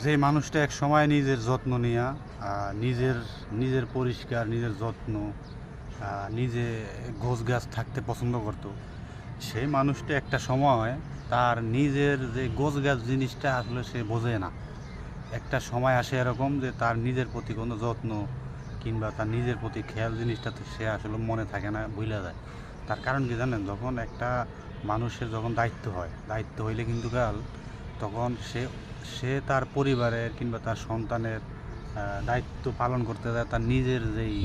যে মানুষটা এক সময় নিজের যত্ন নেয়া নিজের নিজের পরিষ্কার নিজের যত্ন নিজে গোছ গাছ থাকতে পছন্দ করত, সেই মানুষটা একটা সময় তার নিজের যে গোছ গাছ জিনিসটা আসলে সে বোঝে না। একটা সময় আসে এরকম যে তার নিজের প্রতি কোনো যত্ন কিংবা তার নিজের প্রতি খেয়াল জিনিসটা তো সে আসলে মনে থাকে না, ভুলে যায়। তার কারণ কি জানেন, যখন একটা মানুষের যখন দায়িত্ব হয়, দায়িত্ব হইলে কিন্তু কাল তখন সে সে তার পরিবারের কিংবা তার সন্তানের দায়িত্ব পালন করতে যায়, তার নিজের যেই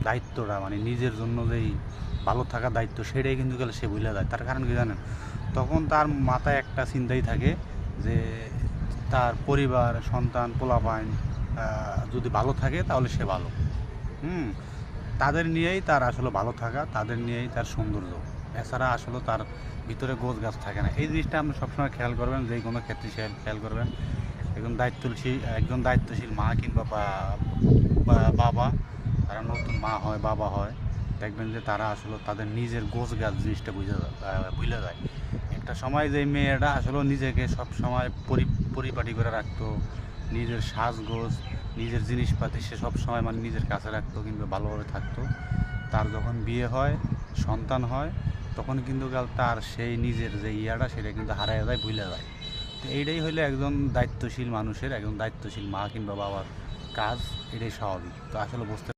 দায়িত্বটা মানে নিজের জন্য যেই ভালো থাকার দায়িত্ব সেটাই কিন্তু গেলে সে ভুলে যায়। তার কারণ কি জানেন, তখন তার মাথায় একটা চিন্তাই থাকে যে তার পরিবার সন্তান পোলাপাইন যদি ভালো থাকে তাহলে সে ভালো। হুম তাদের নিয়েই তার আসলে ভালো থাকা, তাদের নিয়েই তার সৌন্দর্য, এছাড়া আসলে তার ভিতরে গোছ গাছ থাকে না। এই জিনিসটা আপনি সবসময় খেয়াল করবেন, যে কোনো ক্ষেত্রে খেয়াল করবেন। একজন দায়িত্বশীল মা কিংবা বাবা, তারা নতুন মা হয় বাবা হয়, দেখবেন যে তারা আসলে তাদের নিজের গোছ গাছ জিনিসটা বুঝে যায়। একটা সময় যে মেয়েটা আসলে নিজেকে সব সময় পরিপাটি করে রাখতো, নিজের সাজগোজ নিজের জিনিসপাতি সে সব সময় মানে নিজের কাছে রাখতো কিংবা ভালোভাবে থাকতো, তার যখন বিয়ে হয় সন্তান হয় তখন কিন্তু তার সেই নিজের যে ইয়াটা সেটা কিন্তু হারায় যায়, ভুলে যায়। তো এইটাই হলো একজন দায়িত্বশীল মানুষের, একজন দায়িত্বশীল মা কিংবা বাবার কাজ। এটাই স্বাভাবিক। তো আসলে বুঝতে